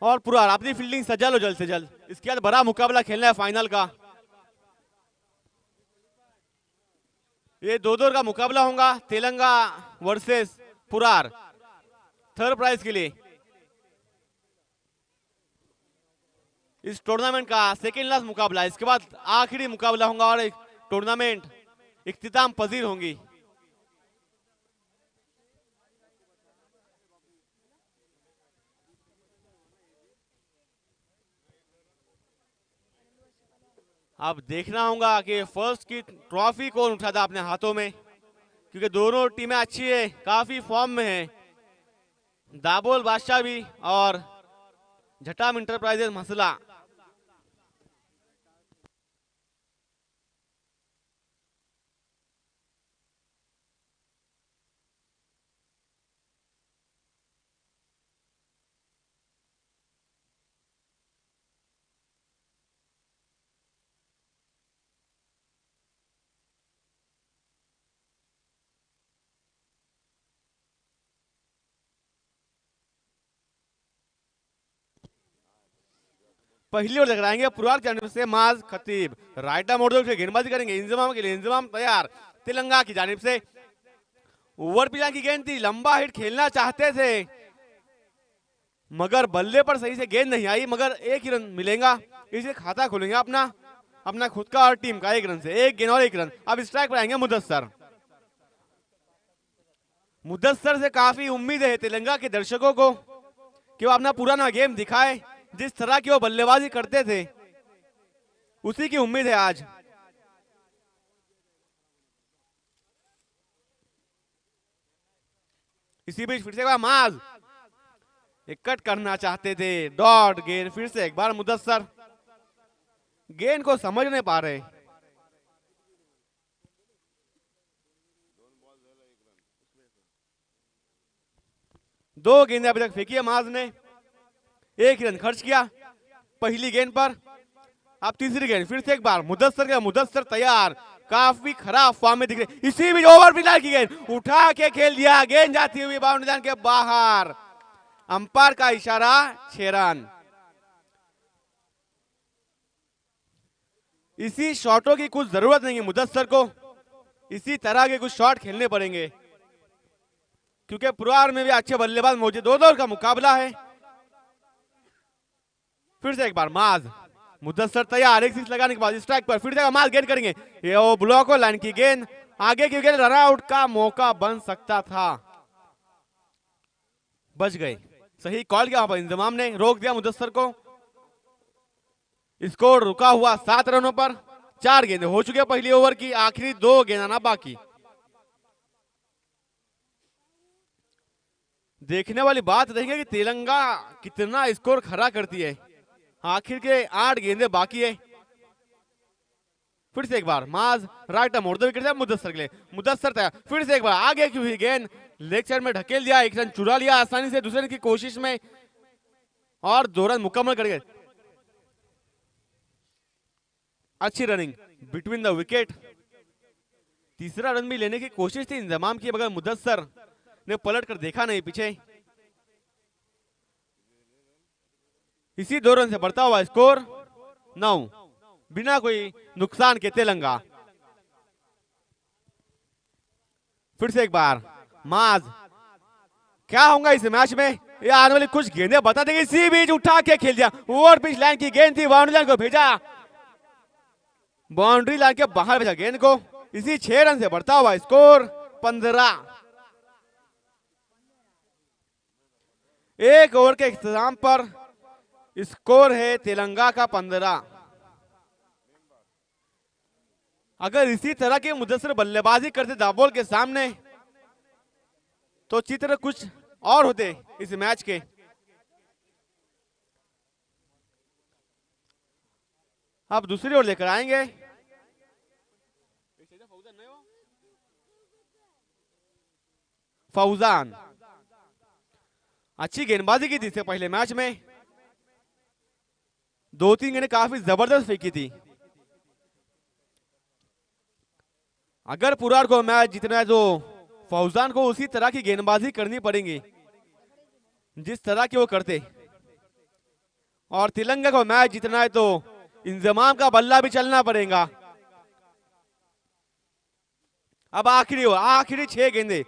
और पूरा अपनी फील्डिंग सजा लो जल्द से जल्द, इसके बाद बड़ा मुकाबला खेलना है फाइनल का। ये दो दो का मुकाबला होगा, तेलंगा वर्सेस पुरार, थर्ड प्राइज के लिए। इस टूर्नामेंट का सेकेंड लास्ट मुकाबला, इसके बाद आखिरी मुकाबला होगा और टूर्नामेंट इख्तिताम पजीर होंगी। अब देखना होगा कि फर्स्ट की ट्रॉफी कौन उठाता अपने हाथों में, क्योंकि दोनों टीमें अच्छी है, काफी फॉर्म में है। दाबोल बादशाह भी और झटाम इंटरप्राइजेज मसला। पहली ओर लगाएंगे पुरार जानिब से माज खतीब, राइटा मोड़ से गेंदबाजी करेंगे इंजमाम के लिए, इंजमाम तैयार तेलंगा की जानिब से। ओवर पिचा की गेंद थी, लंबा हिट खेलना चाहते थे मगर बल्ले पर सही से गेंद नहीं आई, मगर एक ही रन मिलेगा, इसे खाता खोलेंगे अपना अपना खुद का और टीम का। एक रन से एक गेंद और एक रन। अब स्ट्राइक पर आएंगे मुदस्सर। मुदस्सर से काफी उम्मीद है तेलंगा के दर्शकों को कि वो अपना पुराना गेम दिखाए, जिस तरह की वो बल्लेबाजी करते थे उसी की उम्मीद है आज। इसी बीच फिर से माज एक कट करना चाहते थे, डॉट गेंद। फिर से एक बार मुदस्सर गेंद को समझ नहीं पा रहे। दो गेंदें अभी तक फेंकी है माज ने, एक रन खर्च किया पहली गेंद पर। अब तीसरी गेंद फिर से एक बार मुदस्सर का, मुदस्सर तैयार, काफी खराब फॉर्म में दिख रहे। इसी बीच ओवर पिलर की गेंद उठा के खेल दिया, गेंद जाती हुई बाउंड्री लाइन के बाहर, अंपायर का इशारा 6 रन। इसी शॉटों की कुछ जरूरत नहीं है मुदस्सर को, इसी तरह के कुछ शॉट खेलने पड़ेंगे क्योंकि पुरार में भी अच्छे बल्लेबाज मौजूद। दो दो का मुकाबला है। फिर से एक बार माज, मुदस्सर तैयार, एक सिक्स लगाने के बाद स्ट्राइक पर फिर से माज गेंद करेंगे, ये वो ब्लॉक हो लाइन की गेंद, आगे की गेंद, रन आउट का मौका बन सकता था, बच गए। सही कॉल किया वहां पर इंतजाम ने, रोक दिया मुदस्सर को। स्कोर रुका हुआ 7 रनों पर। 4 गेंदें हो चुके पहली ओवर की, आखिरी 2 गेंद आना बाकी। देखने वाली बात रहेगी कि तेलंगा कितना स्कोर खड़ा करती है। आखिर के 8 गेंदें बाकी है। फिर से एक बार माज राइट मोड़ दो विकेट मुदस्सर के लिए, मुदस्सर तैयार, फिर से एक बार आगे की हुई गेंद लेग साइड में ढकेल दिया, एक रन चुरा लिया आसानी से दूसरे रन की कोशिश में और 2 रन मुकम्मल कर गए। अच्छी रनिंग बिटवीन द विकेट। तीसरा रन भी लेने की कोशिश थी इंतजाम की, मगर मुदस्सर ने पलट कर देखा नहीं पीछे। इसी 2 रन से बढ़ता हुआ स्कोर 9, बिना कोई नुकसान के तेलंगा। फिर से एक बार माज, क्या होगा इस मैच में, ये आने वाली कुछ गेंदें बता देंगे। इसी बीच उठा के खेल दिया, ओवर पिच लाइन की गेंद थी, बाउंड्री लाइन को भेजा, बाउंड्री लाइन के बाहर भेजा गेंद को। इसी 6 रन से बढ़ता हुआ स्कोर 15। एक ओवर के इख्तिताम पर स्कोर है तेलंगा का 15। अगर इसी तरह के मुदस्सर बल्लेबाजी करते दाबोल के सामने तो चित्र कुछ और होते इस मैच के। अब दूसरी ओर लेकर आएंगे फौजान। अच्छी गेंदबाजी की थी इससे पहले मैच में, 2-3 गेंदें काफी जबरदस्त फेंकी थी। अगर पुरार को मैच जीतना है तो फौजान को उसी तरह की गेंदबाजी करनी पड़ेगी जिस तरह की वो करते। और तिलंगा को मैच जीतना है तो इंजमाम का बल्ला भी चलना पड़ेगा। अब आखिरी 6 गेंदे,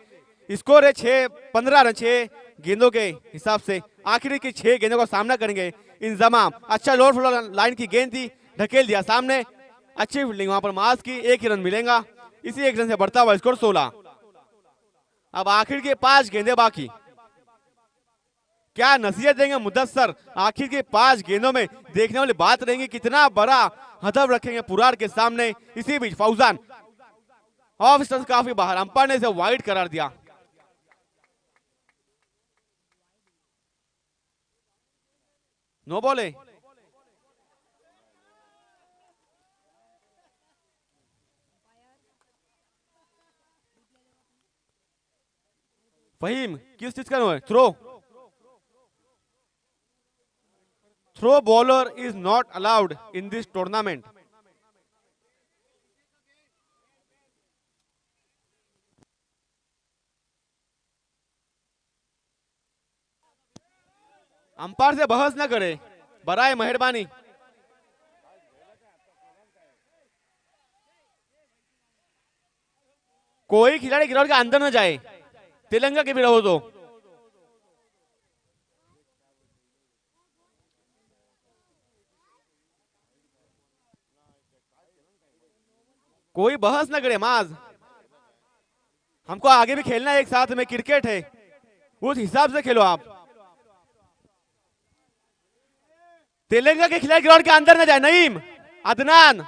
स्कोर है 6-15 रन, 6 गेंदों के हिसाब से आखिरी की 6 गेंदों का सामना करेंगे इंजमाम। अच्छा लोअर फ्लो लाइन की गेंद थी, ढकेल दिया सामने, अच्छी फील्डिंग वहां पर मास की, 1 ही रन मिलेगा। इसी 1 रन से बढ़ता हुआ स्कोर 16। अब आखिर के 5 गेंदे बाकी, क्या नसीहत देंगे मुदस्सर? आखिर के 5 गेंदों में देखने वाली बात रहेगी कितना बड़ा हदफ रखेंगे पुरार के सामने। इसी बीच फौजान ऑफ स्टंस काफी बाहर, अंपायर ने इसे वाइड करार दिया। नो बॉल है। फहीम किस चीज का नो है? Throw, throw bowler is not allowed in this tournament. Umpire से बहस न करे बराए मेहरबानी। कोई खिलाड़ी ग्राउंड के अंदर न जाए, तेलंगा के भी रहो तो। कोई बहस न करे माज, हमको आगे भी खेलना है, एक साथ में क्रिकेट है, उस हिसाब से खेलो आप। तेलंगा के खिलाड़ी ग्राउंड के अंदर न जाए। नईम, अदनान,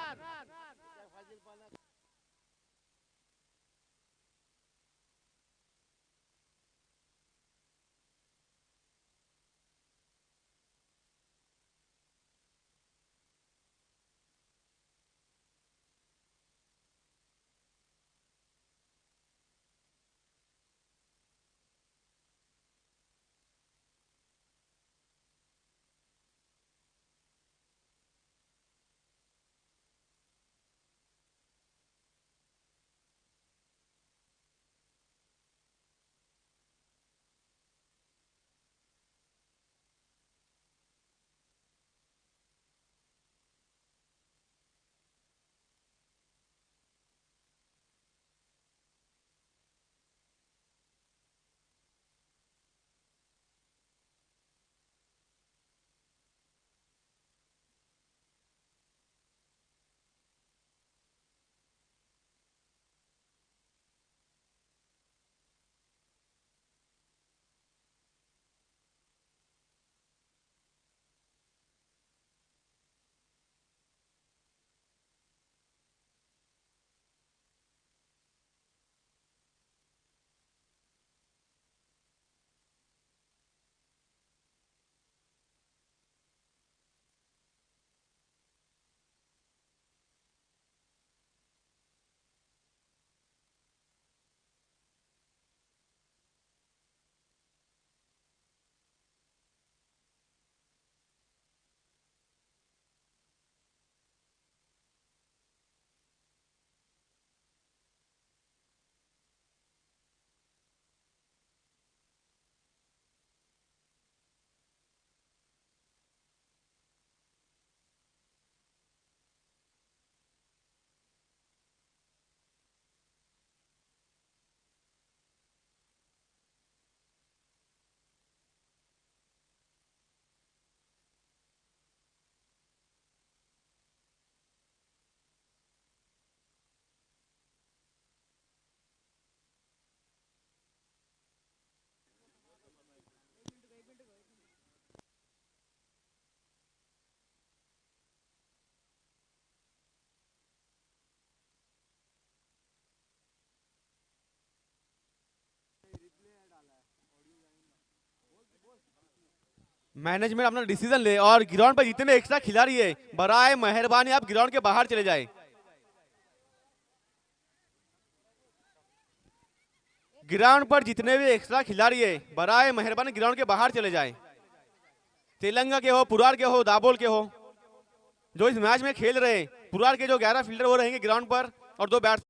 मैनेजमेंट अपना डिसीजन ले और ग्राउंड पर जितने एक्स्ट्रा खिलाड़ी है बराए मेहरबानी आप ग्राउंड के बाहर चले जाए। ग्राउंड पर जितने भी एक्स्ट्रा खिलाड़ी है बराए मेहरबानी ग्राउंड के बाहर चले जाए। तेलंगा के हो, पुरार के हो, दाबोल के हो, जो इस मैच में खेल रहे हैं, पुरार के जो 11 फील्डर वो रहेंगे ग्राउंड पर और 2 बैट्समैन।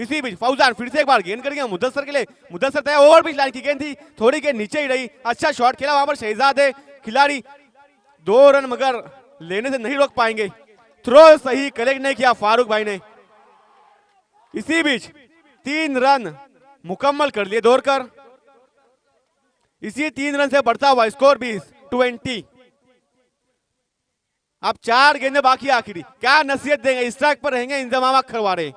इसी बीच फौजान फिर से एक बार गेंद करेंगे मुदस्सर के लिए। मुदस्सर तय, ओवर पिच लाइन की गेंद थी, थोड़ी गेंद नीचे ही रही। अच्छा शॉट खेला वहां पर शहजाद है खिलाड़ी, 2 रन मगर लेने से नहीं रोक पाएंगे। थ्रो सही कलेक्ट नहीं किया फारूक भाई ने। इसी बीच 3 रन मुकम्मल कर लिए दौड़कर। इसी 3 रन से बढ़ता हुआ स्कोर 20। अब 4 गेंदें बाकी आखिरी, क्या नसीहत देंगे? स्ट्राइक पर रहेंगे इंजमाम खरवाड़े।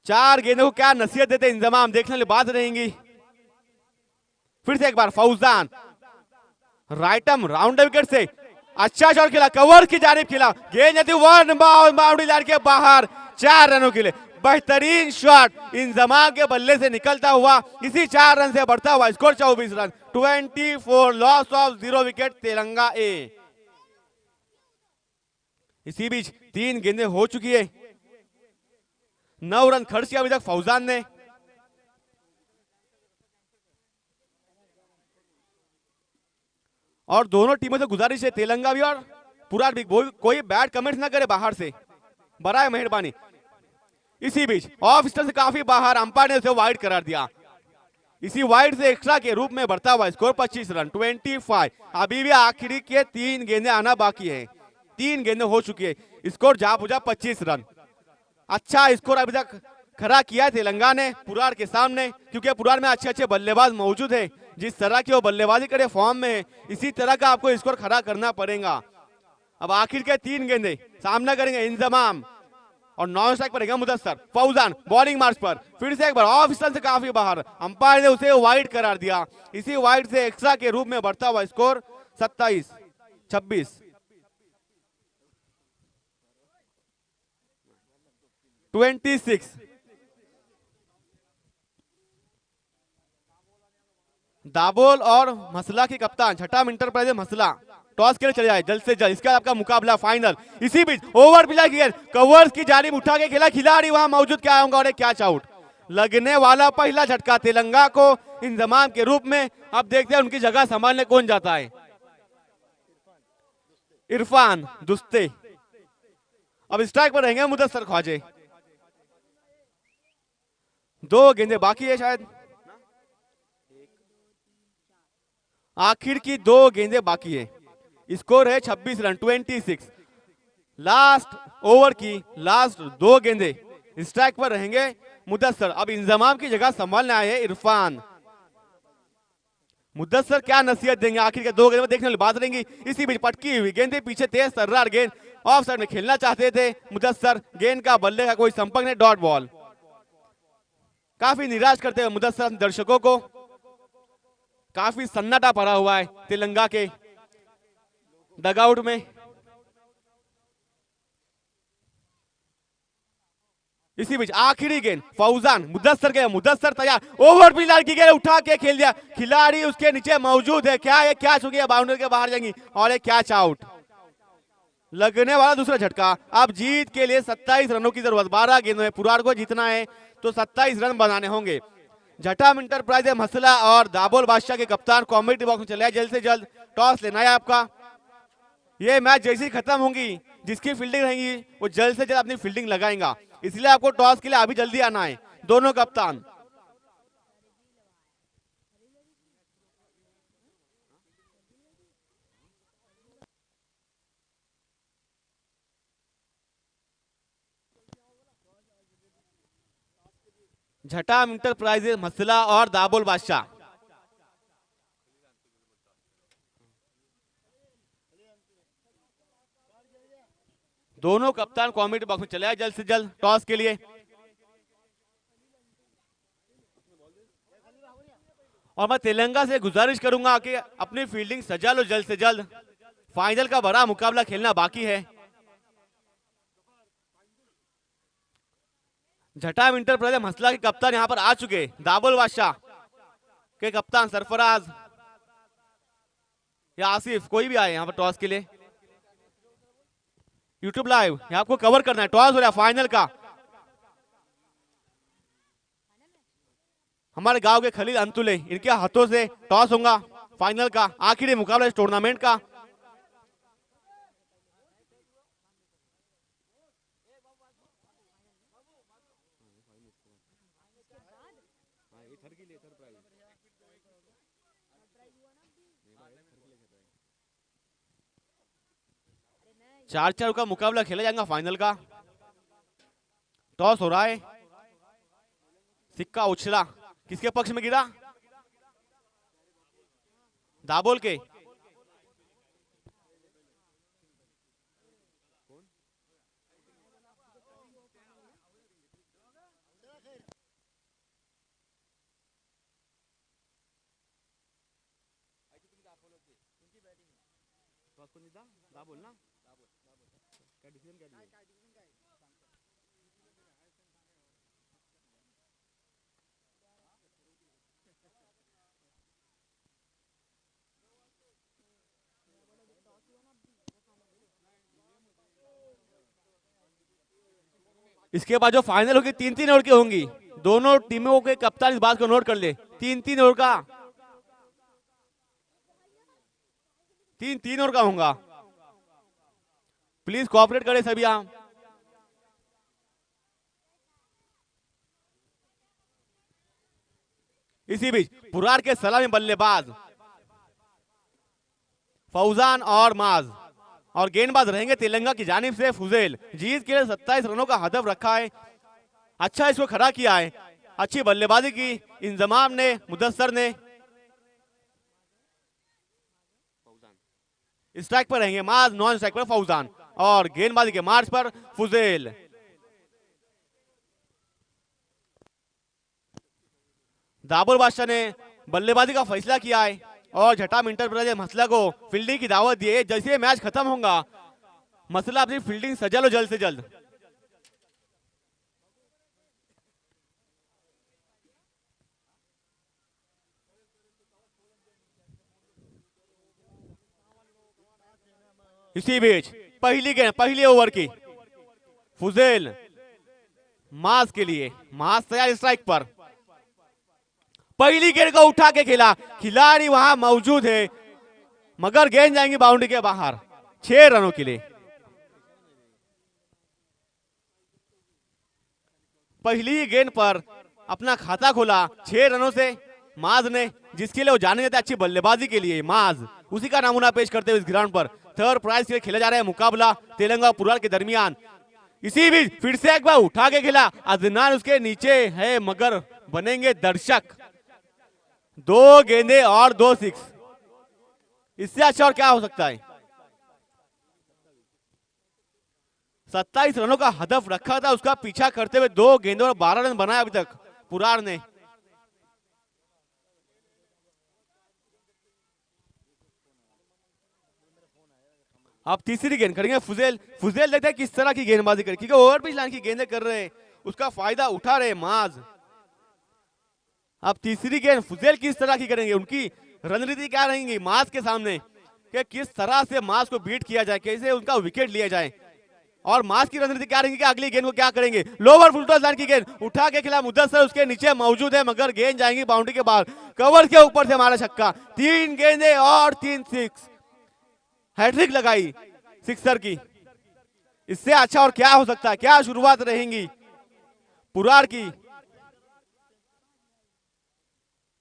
4 गेंदों को क्या नसीहत देते इंजमाम, देखने वाली बात रहेंगी। फिर से एक बार फौजान राइटम राउंड विकेट से अच्छा शॉट खेला, कवर की जानिब खेला, गेंद जाती 1 बाउंड्री लाइन के बाहर, 4 रनों के लिए बेहतरीन शॉट इंजमाम के बल्ले से निकलता हुआ। इसी 4 रन से बढ़ता हुआ score 24 run. 24 loss of 0 wicket तेलंगा ए। इसी बीच 3 गेंदें हो चुकी है, 9 रन खर्च किया अभी तक फौजान ने। और दोनों टीमों से गुजारिश है, तेलंगा भी और पूरा भी, कोई बैड कमेंट्स ना करे बाहर से, बड़ा मेहरबानी। इसी बीच ऑफ स्टंप से काफी बाहर, अंपायर ने उसे वाइड करार दिया। इसी वाइड से एक्स्ट्रा के रूप में बढ़ता हुआ स्कोर 25 रन। 25 अभी भी आखिरी के 3 गेंदें आना बाकी है, 3 गेंदें हो चुकी है, स्कोर जा पूछा 25 रन। अच्छा स्कोर अभी तक खड़ा किया है तेलंगाना ने पुरार के सामने, क्योंकि पुरार में अच्छे अच्छे बल्लेबाज मौजूद है। जिस तरह की वो बल्लेबाजी करे फॉर्म में है, इसी तरह का आपको स्कोर खड़ा करना पड़ेगा। अब आखिर के 3 गेंदें सामना करेंगे इंजमाम और नॉन स्ट्राइक पर रहेगा मुदस्सर। फौजान बॉलिंग मार्च पर फिर से एक बार ऑफ स्टंप से काफी बाहर, अंपायर ने उसे वाइड करार दिया। इसी वाइड से एक्स्ट्रा के रूप में बढ़ता हुआ स्कोर 27-26। 26 दाबोल और मसला के कप्तान छठा इंटरप्राइज मसला टॉस के लिए चले जाए जल्द से जल्द, इसका आपका मुकाबला फाइनल। इसी बीच ओवर पिला गेंद कवर्स की जानिब उठा के खेला, खिलाड़ी वहां मौजूद, क्या होगा और कैच आउट। लगने वाला पहला झटका तेलंगाना को इंजमाम के रूप में। अब देखते हैं उनकी जगह संभालने कौन जाता है। इरफान दुस्ते अब स्ट्राइक पर रहेंगे मुदस्सर ख्वाजे। 2 गेंदें बाकी है, शायद आखिर की 2 गेंदें बाकी है, स्कोर है 26 रन। 26 लास्ट ओवर की लास्ट 2 गेंदें, स्ट्राइक पर रहेंगे मुदस्सर। अब इंजमाम की जगह संभालने आए हैं इरफान। मुदस्सर क्या नसीहत देंगे आखिर के 2 गेंद में, देखने वाली बात रहेंगी। इसी बीच पटकी हुई गेंद पीछे तेज सर्रार गेंद, ऑफ साइड में खेलना चाहते थे मुदस्सर, गेंद का बल्ले का कोई संपर्क नहीं, डॉट बॉल। काफी निराश करते हुए मुदस्सर दर्शकों को, काफी सन्नाटा पड़ा हुआ है तेलंगाना के डगआउट में। इसी बीच आखिरी गेंद फौजान मुदस्सर के, मुदस्सर तैयार, ओवर पिलर की गेंद उठा के खेल दिया, खिलाड़ी उसके नीचे मौजूद है, क्या ये कैच हो गया, बाउंड्री के बाहर जाएंगी और एक कैच आउट। लगने वाला दूसरा झटका। अब जीत के लिए 27 रनों की जरूरत, 12 गेंदों में पुरार को जीतना है तो 27 रन बनाने होंगे। झटाम इंटरप्राइज मसला और दाबोल बादशाह के कप्तान कॉमेडी बॉक्स में चले आए, जल्द से जल्द टॉस लेना है आपका। ये मैच जैसे ही खत्म होंगी, जिसकी फील्डिंग रहेगी वो जल्द से जल्द अपनी फील्डिंग लगाएगा, इसलिए आपको टॉस के लिए अभी जल्दी आना है दोनों कप्तान। झटाम इंटरप्राइजेज मसला और दाबोल बादशाह, दोनों कप्तान कॉमेडी बॉक्स में चले आए जल्द से जल्द टॉस के लिए। और मैं तेलंगाना से गुजारिश करूंगा कि अपनी फील्डिंग सजा लो जल्द से जल्द, फाइनल का बड़ा मुकाबला खेलना बाकी है। झटाम इंटरप्राइज मसला के कप्तान यहां पर आ चुके, दाबोल बादशाह के कप्तान सरफराज या आसिफ कोई भी आए यहां पर टॉस के लिए। यूट्यूब लाइव यहां आपको कवर करना है, टॉस हो रहा है फाइनल का। हमारे गांव के खलील अंतुले, इनके हाथों से टॉस होगा फाइनल का, आखिरी मुकाबला इस टूर्नामेंट का। चार चार का मुकाबला खेला जाएगा फाइनल का। टॉस हो रहा है, सिक्का उछला, किसके पक्ष में गिरा? दाबोल के। दाबोल ना, क्या डिसीजन क्या लिया? इसके बाद जो फाइनल होगी 3-3 ओवर की होंगी। दोनों टीमों के कप्तान इस बात को नोट कर ले, 3-3 ओवर का, 3-3 ओवर का होगा। प्लीज कोऑपरेट करें सभी आप। इसी बीच पुरार के सलामी बल्लेबाज फौजान और माज, और गेंदबाज रहेंगे तेलंगाना की जानिब से फुजेल। जीत के लिए 27 रनों का हदफ रखा है। अच्छा इसको खड़ा किया है, अच्छी बल्लेबाजी की इंजमाम ने, मुदस्सर ने। स्ट्राइक पर रहेंगे माज, नॉन स्ट्राइक पर फौजान, और गेंदबाजी के मार्च पर फुजेल। दाबुल बादशाह ने बल्लेबाजी का फैसला किया है और झटाम इंटरप्राइजेज मसला को फील्डिंग की दावत दी है। जैसे मैच खत्म होगा मसला अपनी फील्डिंग सजा लो जल्द से जल्द। इसी बीच पहली गेंद, पहली ओवर की, फुजेल मास के लिए, मास तैयार स्ट्राइक पर। पहली गेंद को उठा के खेला, खिलाड़ी वहां मौजूद है मगर गेंद जाएंगी बाउंड्री के बाहर, 6 रनों के लिए। पहली गेंद पर अपना खाता खोला 6 रनों से माज ने, जिसके लिए वो जाने जाते अच्छी बल्लेबाजी के लिए। माज उसी का नमूना पेश करते हुए इस ग्राउंड पर थर्ड प्राइज के लिए खेला जा रहा है मुकाबला तेलंगाना पुरार के दरमियान। इसी बीच फिर से एक बार उठा के खेला, अदनान उसके नीचे है मगर बनेंगे दर्शक। 2 गेंदे और 2 सिक्स, इससे अच्छा और क्या हो सकता है। 27 रनों का हदफ रखा था, उसका पीछा करते हुए 2 गेंदों और 12 रन बनाए अभी तक पुरार ने। अब तीसरी गेंद करेंगे फुजेल। फुजेल देखते हैं किस तरह की गेंदबाजी करे, क्योंकि ओवर पिच लाइन की गेंदें कर रहे हैं, उसका फायदा उठा रहे माज। अब तीसरी गेंद फुजेल किस तरह की करेंगे, उनकी रणनीति क्या रहेंगी माज के सामने कि किस तरह से माज को बीट किया जाए, कैसे उनका विकेट लिया जाए, और माज की रणनीति क्या रहेगी कि अगली गेंद को क्या करेंगे। लोअर फुल टॉस लाइन की गेंद उठा के खिला, मुदस्सर उसके नीचे मौजूद है मगर गेंद जाएंगी बाउंड्री के बाहर। कवर के ऊपर से हमारा छक्का, 3 गेंदे और 3 सिक्स, हैट्रिक लगाई सिक्सर की। इससे अच्छा और क्या हो सकता है, क्या शुरुआत रहेंगी पुरार की।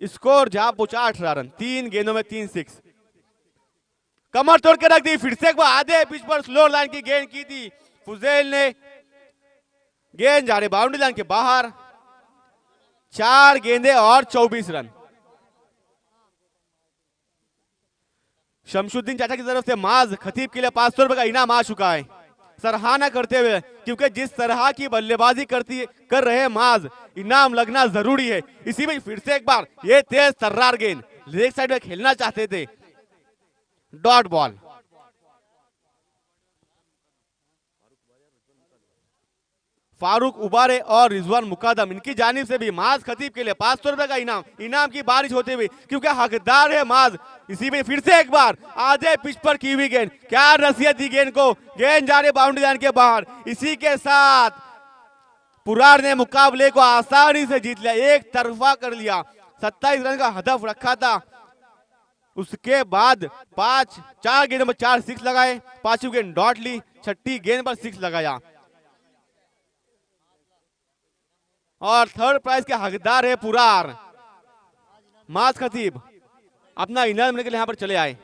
स्कोर जहां पहुंचा 18 रन, 3 गेंदों में 3 सिक्स, कमर तोड़ के रख दी। फिर से आधे पिच पर स्लो लाइन की गेंद की थी फुजेल ने, गेंद जा रही बाउंड्री लाइन के बाहर। 4 गेंदे और 24 रन। शमशुद्दीन चाचा की तरफ से माज खतीब के लिए 500 रुपए का इनाम आ चुका है, सराहना करते हुए, क्योंकि जिस तरह की बल्लेबाजी कर रहे हैं माज, इनाम लगना जरूरी है। इसी में फिर से एक बार ये तेज तर्रार गेंद लेग साइड में खेलना चाहते थे, डॉट बॉल। फारूक उबारे और रिजवान मुकादम, इनकी जानिब से भी माज खतीब के लिए 500 रुपए का इनाम, इनाम की बारिश होते हुए, क्योंकि हकदार है माज। इसी में फिर से एक बार आधे पिच पर की हुई गेंद, क्या नसीहत दी गेंद को, गेंद जा रही बाउंड्री लाइन के बाहर। इसी के साथ पुरार ने मुकाबले को आसानी से जीत लिया, एक तरफा कर लिया। 27 रन का हदफ रखा था, उसके बाद 4 गेंदों में 4 सिक्स लगाए, 5वीं गेंद डॉट ली, 6ठी गेंद पर 6 लगाया। और थर्ड प्राइज के हकदार है पुरार। माज खतीब अपना इनाम लेने के लिए यहाँ पर चले आए।